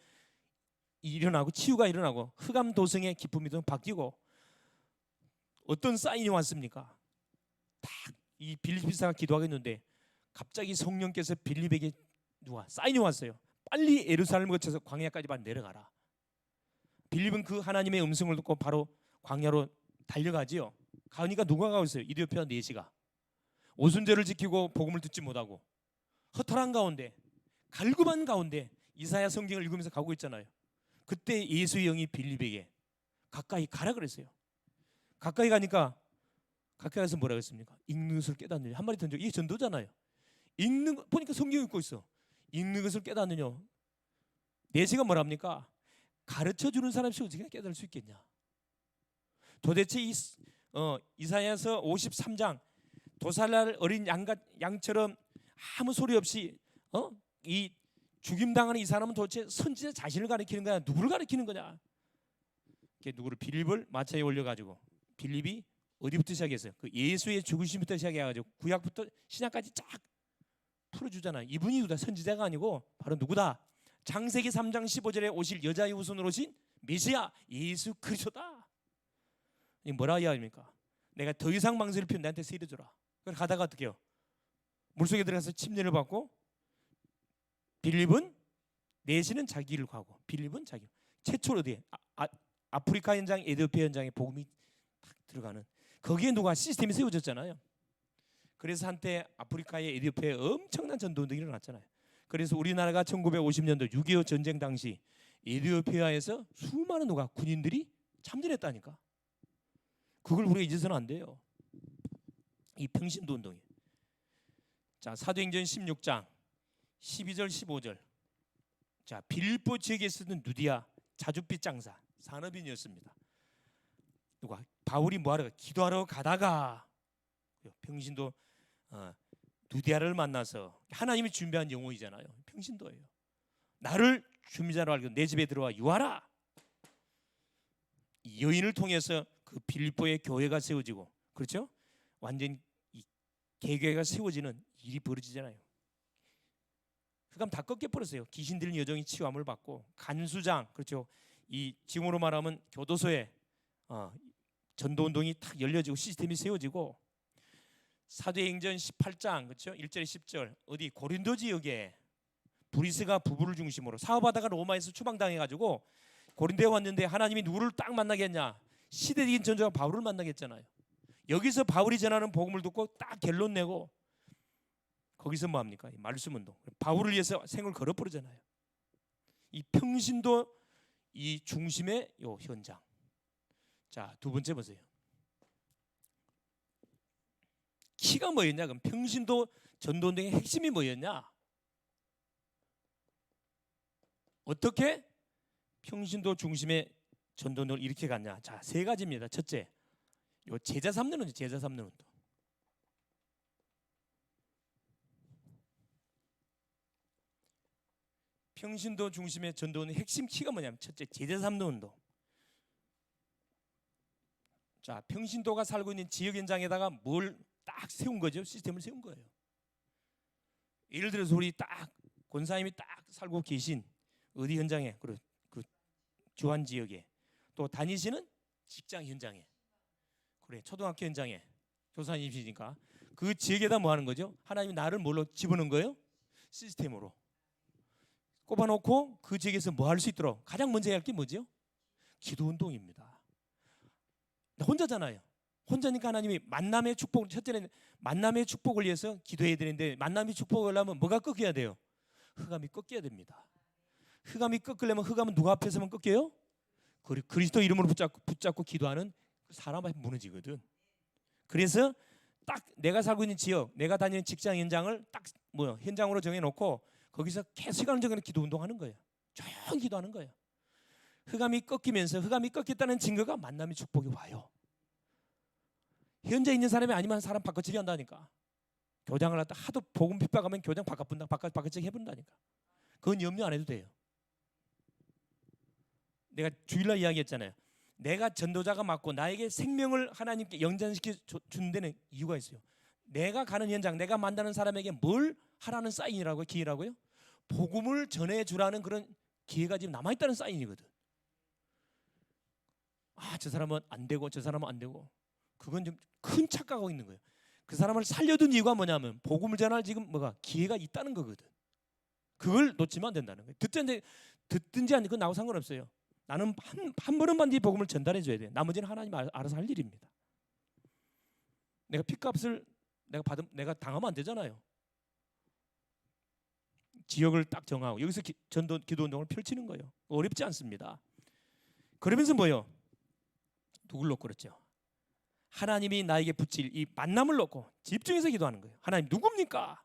일어나고 치유가 일어나고 흑암도성의 기쁨이 좀 바뀌고 어떤 사인이 왔습니까? 딱 이 빌립 집사가 기도하겠는데 갑자기 성령께서 빌립에게 누가 사인이 왔어요. 빨리 예루살렘을 거쳐서 광야까지 내려가라. 빌립은 그 하나님의 음성을 듣고 바로 광야로 달려가지요. 가니까 누가 가고 있어요? 이디오피아 내시가 오순절을 지키고 복음을 듣지 못하고 허탈한 가운데 갈급한 가운데 이사야 성경을 읽으면서 가고 있잖아요. 그때 예수의 영이 빌립에게 가까이 가라 그랬어요. 가까이 가니까 가까이 가서 뭐라고 했습니까? 읽는 것을 깨닫느냐 한마디 던져. 이게 전도잖아요. 읽는 거 보니까 성경 읽고 있어. 읽는 것을 깨닫느냐. 내시가 뭐랍니까? 가르쳐주는 사람이 어떻게 깨달을 수 있겠냐. 도대체 이사야서 53장 도살날 어린 양처럼 아무 소리 없이 이 죽임당하는 이 사람은 도대체 선지자 자신을 가리키는 거야? 누구를 가리키는 거냐? 누구를? 빌립을 마차에 올려가지고 빌립이 어디부터 시작했어요? 그 예수의 죽으심부터 시작해가지고 구약부터 신약까지 쫙 풀어주잖아요. 이분이 누구다? 선지자가 아니고 바로 누구다? 창세기 3장 15절에 오실 여자의 후손으로 오신 메시아 예수 그리스도다. 이 뭐라 이야기입니까? 내가 더 이상 망설일 필요 나한테 세례줘라. 그걸 가다가 어떻게 해요? 물속에 들어가서 침례를 받고 빌립은 내시는 자기 길을 가고 빌립은 자기 최초로 어디에? 아프리카 현장, 에티오피아 현장에 복음이 딱 들어가는 거기에 누가 시스템이 세워졌잖아요. 그래서 한때 아프리카의 에티오피아에 엄청난 전도운동이 일어났잖아요. 그래서 우리나라가 1950년도 6.25 전쟁 당시 에티오피아에서 수많은 누가 군인들이 참전했다니까. 그걸 우리가 잊어서는 안 돼요. 이 평신도 운동이. 자 사도행전 16장 12절 15절. 자 빌립보 지역에 쓰던 누디아 자줏빛 장사 산업인이었습니다. 누가? 바울이 뭐하러 기도하러 가다가 평신도 누디아를 만나서 하나님이 준비한 영혼이잖아요. 평신도예요. 나를 준비자로 알고 내 집에 들어와 유하라. 이 여인을 통해서 그 빌립보의 교회가 세워지고 그렇죠? 완전 이 개교회가 세워지는 일이 벌어지잖아요. 그럼 다 꺾여버렸어요. 귀신 들린 여종이 치유함을 받고 간수장 그렇죠? 이 지금으로 말하면 교도소에 전도운동이 탁 열려지고 시스템이 세워지고 사도행전 18장 그렇죠? 1절 10절 어디 고린도 지역에 브리스가 부부를 중심으로 사업하다가 로마에서 추방당해가지고 고린도에 왔는데 하나님이 누구를 딱 만나게 했냐? 시대적인 전도자 바울을 만나게 했잖아요. 여기서 바울이 전하는 복음을 듣고 딱 결론 내고 거기서 뭐 합니까? 말씀 운동. 바울을 위해서 생을 걸어버리잖아요. 이 평신도 이 중심의 요 현장. 자, 두 번째 보세요. 키가 뭐였냐? 그럼 평신도 전도운동의 핵심이 뭐였냐? 어떻게 평신도 중심의 전도운동을 이렇게 갔냐? 자, 세 가지입니다. 첫째, 요 제자 삼는 운동, 제자 삼는 운동. 평신도 중심의 전도운동의 핵심 키가 뭐냐면 첫째, 제자 삼는 운동. 자, 평신도가 살고 있는 지역 현장에다가 뭘 딱 세운 거죠? 시스템을 세운 거예요. 예를 들어서 우리 딱 권사님이 딱 살고 계신 어디 현장에, 그 주한 지역에, 또 다니시는 직장 현장에, 그래 초등학교 현장에 교사님이시니까 그 지역에다 뭐 하는 거죠? 하나님이 나를 뭘로 집어넣은 거예요? 시스템으로 꼽아놓고 그 지역에서 뭐 할 수 있도록 가장 먼저 해야 할 게 뭐죠? 기도 운동입니다. 혼자잖아요. 혼자니까 하나님이 만남의 축복, 첫째는 만남의 축복을 위해서 기도해야 되는데, 만남의 축복을 하려면 뭐가 꺾여야 돼요? 흑암이 꺾여야 됩니다. 흑암이 꺾으려면, 흑암은 누가 앞에서만 꺾여요? 그리스도 이름으로 붙잡고 기도하는 사람 앞에 무너지거든. 그래서 딱 내가 살고 있는 지역, 내가 다니는 직장 현장을 딱 현장으로 정해놓고 거기서 계속 시간적으로 기도 운동하는 거예요. 조용히 기도하는 거예요. 흑암이 꺾이면서, 흑암이 꺾였다는 증거가 만남의 축복이 와요. 현재 있는 사람이 아니면 사람 바꿔치기 한다니까. 교장을 하다 하도 복음 핍박하면 교장 바꿔치기 해본다니까. 그건 염려 안 해도 돼요. 내가 주일날 이야기했잖아요. 내가 전도자가 맞고 나에게 생명을 하나님께 영전시켜 주는 데는 이유가 있어요. 내가 가는 현장, 내가 만나는 사람에게 뭘 하라는 사인이라고요? 기회라고요? 복음을 전해주라는 그런 기회가 지금 남아있다는 사인이거든. 아, 저 사람은 안 되고 저 사람은 안 되고, 그건 좀 큰 착각하고 있는 거예요. 그 사람을 살려둔 이유가 뭐냐면 복음을 전할 지금 기회가 있다는 거거든. 그걸 놓치면 안 된다는 거예요. 듣든지 안 듣든 나하고 상관없어요. 나는 한 번은 반드시 복음을 전달해 줘야 돼. 나머지는 하나님 알아서 할 일입니다. 내가 핏값을 내가 당하면 안 되잖아요. 지역을 딱 정하고 여기서 기도 운동을 펼치는 거예요. 어렵지 않습니다. 그러면서 뭐요? 누굴 놓고 그랬죠? 하나님이 나에게 붙일 이 만남을 놓고 집중해서 기도하는 거예요. 하나님 누굽니까?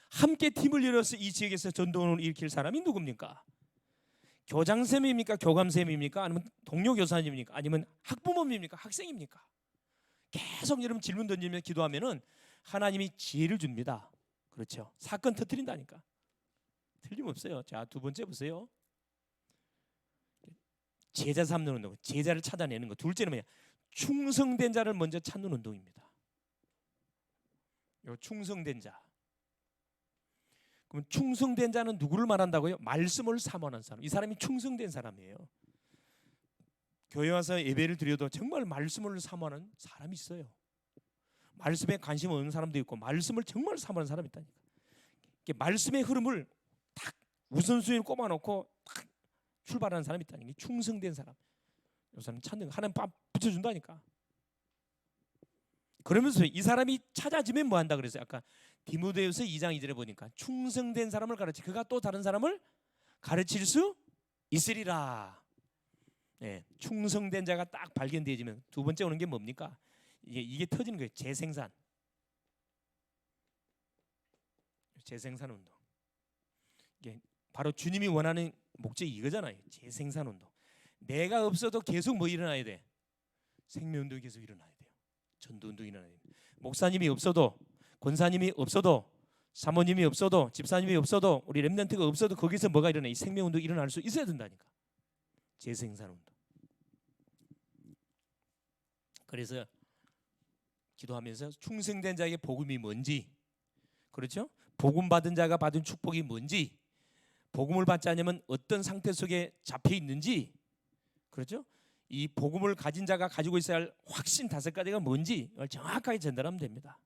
함께 팀을 이뤄서 이 지역에서 전도를 일으킬 사람이 누굽니까? 교장쌤입니까? 교감쌤입니까? 아니면 동료 교사님입니까? 아니면 학부모입니까? 학생입니까? 계속 여러분 질문 던지면서 기도하면은 하나님이 지혜를 줍니다. 그렇죠? 사건 터뜨린다니까. 틀림없어요. 자, 두 번째 보세요. 제자 삼는 운동, 제자를 찾아내는 거. 둘째는 뭐냐? 충성된 자를 먼저 찾는 운동입니다. 요 충성된 자. 그럼 충성된 자는 누구를 말한다고요? 말씀을 사모하는 사람. 이 사람이 충성된 사람이에요. 교회 와서 예배를 드려도 정말 말씀을 사모하는 사람이 있어요. 말씀에 관심 없는 사람도 있고 말씀을 정말 사모하는 사람이 있다니까. 말씀의 흐름을 딱 우선순위를 꼽아놓고 딱 출발하는 사람이 있다니까. 충성된 사람. 이 사람 찾는 거 하나님 붙여준다니까. 그러면서 이 사람이 찾아지면 뭐 한다 그랬어요? 아까 디모데후서 2장 2절에 보니까 충성된 사람을 가르치, 그가 또 다른 사람을 가르칠 수 있으리라. 네, 충성된 자가 딱 발견되어지면 두 번째 오는 게 뭡니까? 이게 터지는 거예요. 재생산. 재생산 운동. 이게 바로 주님이 원하는 목적이 이거잖아요. 재생산 운동. 내가 없어도 계속 뭐 일어나야 돼? 생명운동이 계속 일어나야 돼요. 전도운동이 일어나야 돼요. 목사님이 없어도, 권사님이 없어도, 사모님이 없어도, 집사님이 없어도, 우리 렘넌트가 없어도 거기서 뭐가 일어나? 이 생명운동이 일어날 수 있어야 된다니까. 재생산 운동. 그래서 기도하면서 충성된 자에게 복음이 뭔지, 그렇죠? 복음 받은 자가 받은 축복이 뭔지, 복음을 받지 않으면 어떤 상태 속에 잡혀 있는지, 그렇죠? 이 복음을 가진 자가 가지고 있어야 할 확신 5가지가 뭔지 정확하게 전달하면 됩니다.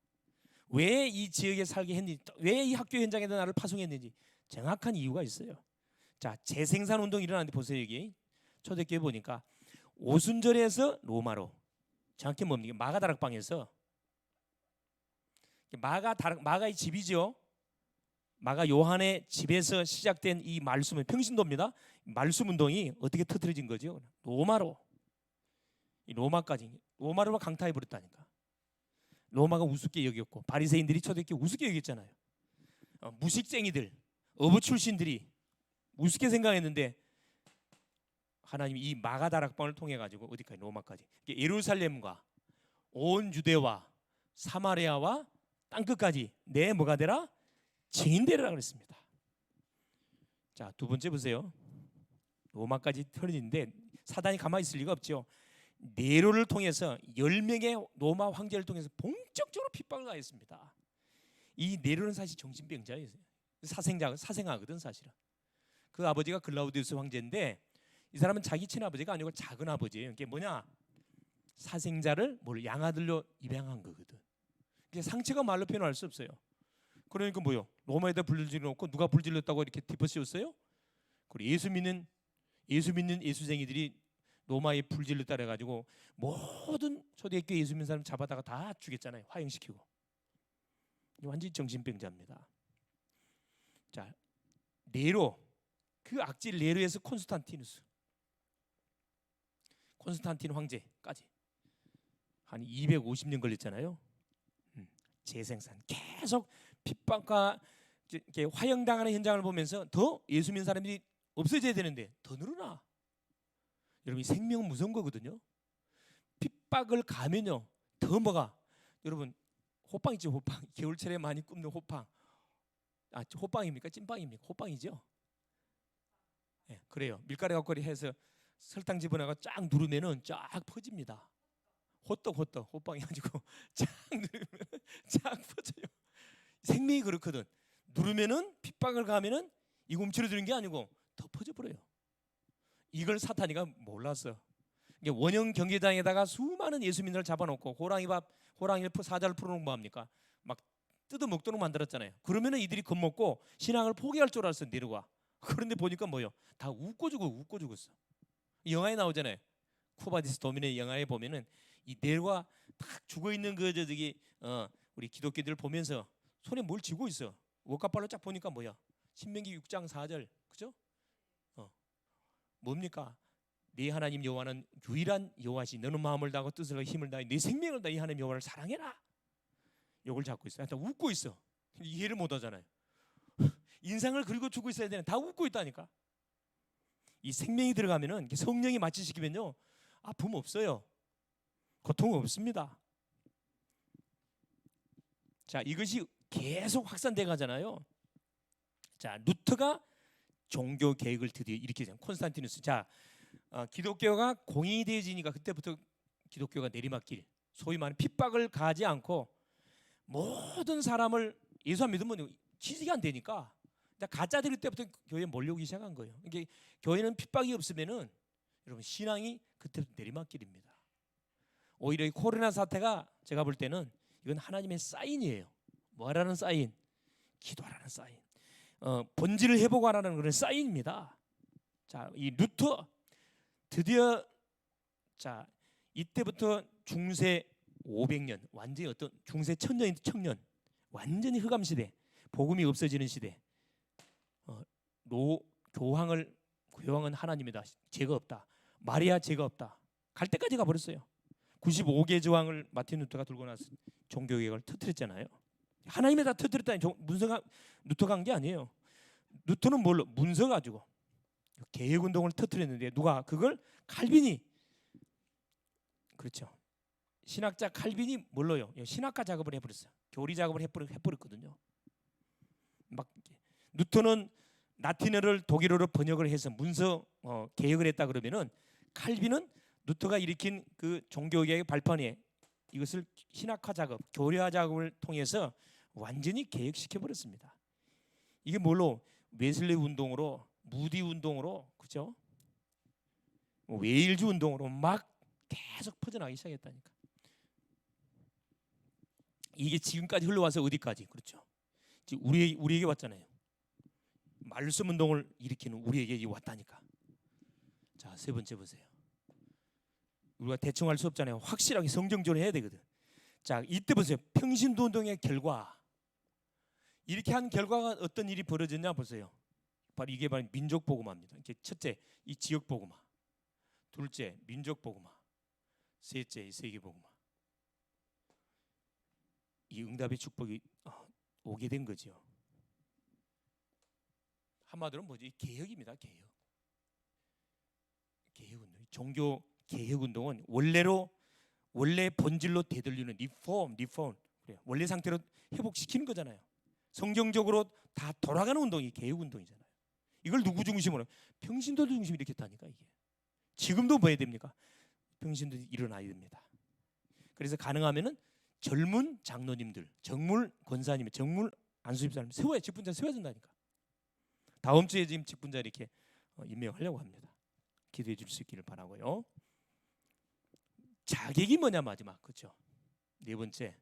왜 이 지역에 살게 했는지, 왜 이 학교 현장에다 나를 파송했는지 정확한 이유가 있어요. 자, 재생산 운동이 일어나는데 보세요. 여기 초대교회 보니까 오순절에서 로마로, 정확히 뭡니까? 마가다락방에서, 마가의 집이죠. 마가 요한의 집에서 시작된 이 말씀은 평신도입니다. 말씀 운동이 어떻게 터뜨려진 거죠? 로마로, 로마로 강타해 버렸다니까. 로마가 우습게 여겼고 바리새인들이 초대교회 우습게 여겼잖아요. 무식쟁이들, 어부 출신들이 우습게 생각했는데 하나님이 이 마가다락방을 통해 가지고 어디까지? 로마까지. 예루살렘과 온 유대와 사마리아와 땅끝까지 내 뭐가 되라? 증인 되리라 그랬습니다. 자, 두 번째 보세요. 로마까지 털어지는데 사단이 가만히 있을 리가 없죠. 네로를 통해서 10명의 로마 황제를 통해서 본격적으로 핍박을 가했습니다. 이 네로는 사실 정신병자예요. 사생아거든 사실은. 그 아버지가 글라우디우스 황제인데 이 사람은 자기 친아버지가 아니고 작은 아버지예요. 이게 뭐냐? 사생자를 양아들로 입양한 거거든. 이게 상처가 말로 표현할 수 없어요. 그러니까 뭐요? 로마에다 불질러 놓고 누가 불질렀다고 이렇게 뒷받씌웠어요? 그리고 예수 믿는 예수쟁이들이 로마에 불질렀다 그래가지고 모든 초대교회 예수 믿는 사람 잡아다가 다 죽였잖아요. 화형시키고. 완전히 정신병자입니다. 자, 네로, 그 악질 네로에서 콘스탄틴 황제까지 한 250년 걸렸잖아요. 재생산 계속 핍박과 이렇게 화형당하는 현장을 보면서 더 예수 믿는 사람들이 없어져야 되는데 더 늘어나. 여러분, 생명은 무서운 거거든요. 핍박을 가면요 더 뭐가, 여러분 호빵 있죠? 호빵. 겨울철에 많이 굽는 호빵. 호빵입니까? 찐빵입니까? 호빵이죠. 네, 그래요. 밀가루 갖고 해서 설탕 집어넣어서 쫙 누르면은 쫙 퍼집니다. 호빵이 가지고 쫙 누르면 쫙 퍼져요. 생명이 그렇거든. 누르면은 핍박을 가면은 이거 움츠러드는 게 아니고 더 퍼져버려요. 이걸 사탄이가 몰랐어. 원형 경기장에다가 수많은 예수민들을 잡아놓고 호랑이를 사자를 풀어놓은 거 합니까? 막 뜯어먹도록 만들었잖아요. 그러면은 이들이 겁먹고 신앙을 포기할 줄 알았어 네로가. 그런데 보니까 뭐요? 다 웃고 죽었어. 영화에 나오잖아요. 쿠바디스 도미네 영화에 보면은 이 네로가 딱 죽어 있는 우리 기독교들 보면서 손에 뭘 쥐고 있어. 옷가발로 쫙 보니까 뭐야? 신명기 6장 4절, 그죠? 뭡니까? 네 하나님 여호와는 유일한 여호와시. 너는 마음을 다하고 뜻을 다하고 힘을 다해 네 생명을 다해 이 하나님 여호와를 사랑해라. 요걸 잡고 있어. 다 웃고 있어. 이해를 못 하잖아요. 인상을 그리고 주고 있어야 되는, 다 웃고 있다니까. 이 생명이 들어가면은 성령이 마취시키면요 아픔 없어요. 고통 없습니다. 자, 이것이 계속 확산돼 가잖아요. 자, 루터가 종교 개혁을 드디어 일으키잖아요. 콘스탄티누스. 자, 기독교가 공의되어지니까 그때부터 기독교가 내리막길, 소위 말하는 핍박을 가하지 않고 모든 사람을 예수 안 믿으면 취직이 안 되니까 가짜들 때부터 교회에 몰려오기 시작한 거예요. 이게 교회는 핍박이 없으면은 여러분 신앙이 그때부터 내리막길입니다. 오히려 이 코로나 사태가 제가 볼 때는 이건 하나님의 사인이에요. 뭐하라는 사인? 기도하라는 사인. 본질을 회복하라는 그런 사인입니다. 자, 이 루터 드디어 자 이때부터 중세 500년 완전히 어떤 중세 청년 완전히 흑암 시대, 복음이 없어지는 시대. 교황은 하나님이다. 죄가 없다. 마리아 죄가 없다. 갈 때까지 가버렸어요. 95개 조항을 마틴 루터가 들고 나서 종교개혁을 터뜨렸잖아요. 하나님이 다 터뜨렸다니 루터가 한 게 아니에요. 루터는 뭘로? 문서 가지고 개혁운동을 터뜨렸는데 누가? 그걸 칼빈이. 그렇죠. 신학자 칼빈이 뭘로요? 신학가 작업을 해버렸어요. 교리 작업을 해버렸거든요. 막 루터는 라틴어를 독일어로 번역을 해서 문서 개혁을 했다 그러면은 칼빈은 루터가 일으킨 그 종교개혁의 발판에 이것을 신학화 작업, 교리화 작업을 통해서 완전히 개혁시켜 버렸습니다. 이게 뭘로? 웨슬리 운동으로, 무디 운동으로, 그죠? 웨일즈 운동으로 막 계속 퍼져나가기 시작했다니까. 이게 지금까지 흘러와서 어디까지? 그렇죠. 지금 우리에게 왔잖아요. 말씀 운동을 일으키는 우리에게 왔다니까. 자, 세 번째 보세요. 우리가 대충 할 수 없잖아요. 확실하게 성경적으로 해야 되거든. 자, 이때 보세요. 평신도 운동의 결과. 이렇게 한 결과가 어떤 일이 벌어졌냐 보세요. 바로 이게 바로 민족 복음화입니다. 이게 첫째, 이 지역 복음화. 둘째, 민족 복음화. 셋째, 이 세계 복음화. 이 응답의 축복이 오게 된 거죠. 한마디로 뭐죠? 개혁입니다. 개혁. 개혁운동. 종교 개혁운동은 원래 본질로 되돌리는 리폼. 그래요. 원래 상태로 회복시키는 거잖아요. 성경적으로 다 돌아가는 운동이 개혁운동이잖아요. 이걸 누구 중심으로? 평신도 중심으로 이렇게 했다니까. 이게 지금도 뭐 해야 됩니까? 평신도 일어나야 됩니다. 그래서 가능하면은 젊은 장로님들, 정물 권사님, 정물 안수집사님 세워야, 직분자 세워야 된다니까. 다음 주에 지금 직분자 이렇게 임명하려고 합니다. 기도해 줄 수 있기를 바라고요. 자격이 뭐냐, 마지막. 그렇죠? 네 번째,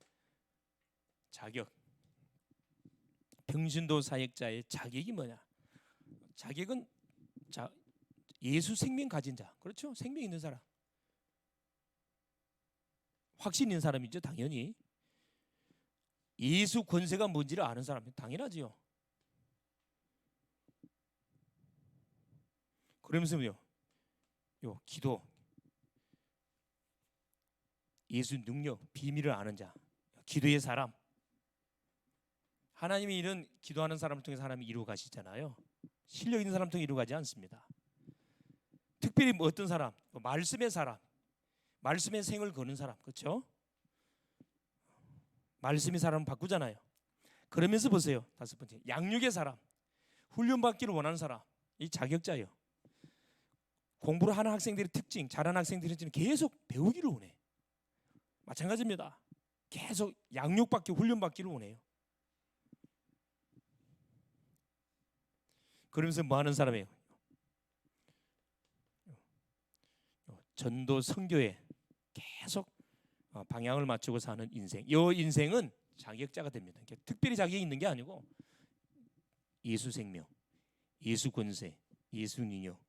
자격. 평신도 사역자의 자격이 뭐냐? 자격은 예수 생명 가진 자. 그렇죠? 생명 있는 사람. 확신 있는 사람이죠, 당연히. 예수 권세가 뭔지를 아는 사람, 당연하지요. 그러면서요, 기도, 예수 능력, 비밀을 아는 자, 기도의 사람. 하나님이 이런 기도하는 사람을 통해서 하나님이 이루어 가시잖아요. 실력 있는 사람 통해 이루어 가지 않습니다. 특별히 어떤 사람, 말씀의 사람, 말씀의 생을 거는 사람, 그렇죠? 말씀의 사람은 바꾸잖아요. 그러면서 보세요. 다섯 번째, 양육의 사람, 훈련받기를 원하는 사람, 이 자격자예요. 공부를 하는 학생들의 특징, 잘하는 학생들은 계속 배우기를 원해. 마찬가지입니다. 계속 양육받기, 훈련받기를 원해요. 그러면서 뭐 하는 사람이에요? 전도 선교에 계속 방향을 맞추고 사는 인생. 이 인생은 자격자가 됩니다. 특별히 자격이 있는 게 아니고 예수 생명, 예수 권세, 예수 능력,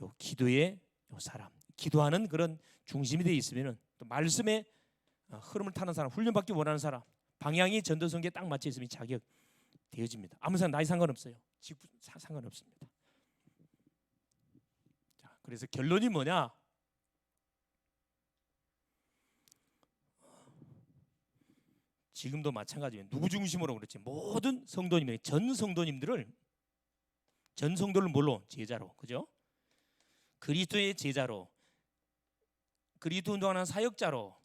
요 기도의 요 사람, 기도하는 그런 중심이 되어 있으면은 또 말씀의 흐름을 타는 사람, 훈련받기 원하는 사람, 방향이 전도 선교에 딱 맞춰 있으면 자격 되어집니다. 아무 사람 나이 상관없어요. 직분 상관없습니다. 자, 그래서 결론이 뭐냐? 지금도 마찬가지예요. 누구 중심으로 그렇지? 모든 성도님들, 전 성도를 뭘로? 제자로, 그죠? 그리스도의 제자로, 그리스도 운동하는 사역자로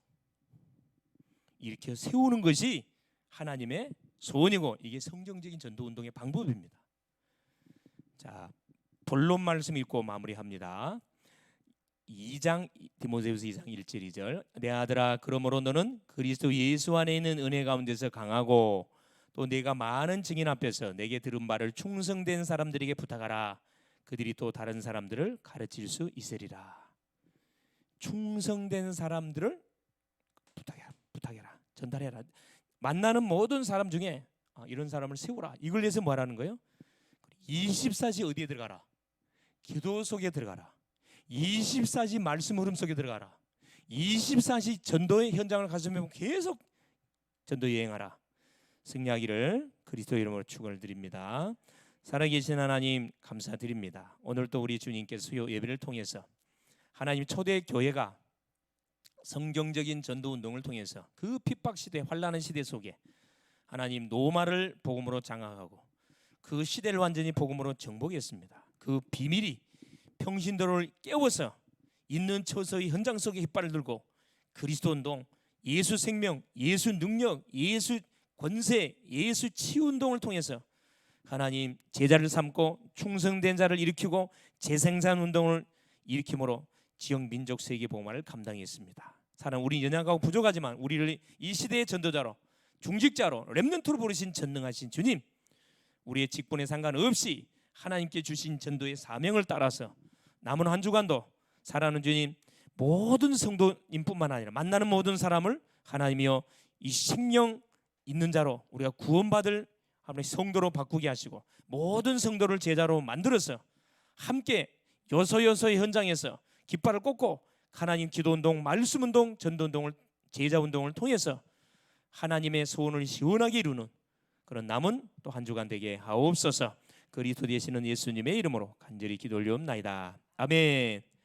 이렇게 세우는 것이 하나님의 소원이고, 이게 성경적인 전도 운동의 방법입니다. 자, 본론 말씀 읽고 마무리합니다. 2장 디모데후서 2장 1절 2절. 내 아들아, 그러므로 너는 그리스도 예수 안에 있는 은혜 가운데서 강하고 또 내가 많은 증인 앞에서 내게 들은 바를 충성된 사람들에게 부탁하라. 그들이 또 다른 사람들을 가르칠 수 있으리라. 충성된 사람들을 부탁해라. 전달해라. 만나는 모든 사람 중에 이런 사람을 세우라. 이걸 위해서 뭐 하라는 거예요? 24시 어디에 들어가라? 기도 속에 들어가라. 24시 말씀 흐름 속에 들어가라. 24시 전도의 현장을 가서면 계속 전도 여행하라. 승리하기를 그리스도 이름으로 축원을 드립니다. 살아계신 하나님 감사드립니다. 오늘 또 우리 주님께서 수요 예배를 통해서 하나님 초대 교회가 성경적인 전도 운동을 통해서 그 핍박 시대, 환난의 시대 속에 하나님 노마를 복음으로 장악하고 그 시대를 완전히 복음으로 정복했습니다. 그 비밀이 평신도를 깨워서 있는 처소의 현장 속에 깃발을 들고 그리스도 운동, 예수 생명, 예수 능력, 예수 권세, 예수 치유 운동을 통해서 하나님 제자를 삼고 충성된 자를 일으키고 재생산 운동을 일으킴으로 지역 민족 세계 복음화를 감당했습니다. 사랑, 우리 연약하고 부족하지만 우리를 이 시대의 전도자로, 중직자로, 렘넌트로 부르신 전능하신 주님, 우리의 직분에 상관없이 하나님께 주신 전도의 사명을 따라서 남은 한 주간도 살아가는 주님, 모든 성도님뿐만 아니라 만나는 모든 사람을 하나님이여 이 생명 있는 자로 우리가 구원받을 하나님의 성도로 바꾸게 하시고 모든 성도를 제자로 만들어서 함께 요소요소의 현장에서 깃발을 꽂고 하나님 기도운동, 말씀운동, 전도운동을, 제자운동을 통해서 하나님의 소원을 시원하게 이루는 그런 남은 또 한 주간 되게 하옵소서. 그리스도 되시는 예수님의 이름으로 간절히 기도 올리옵나이다. 아멘.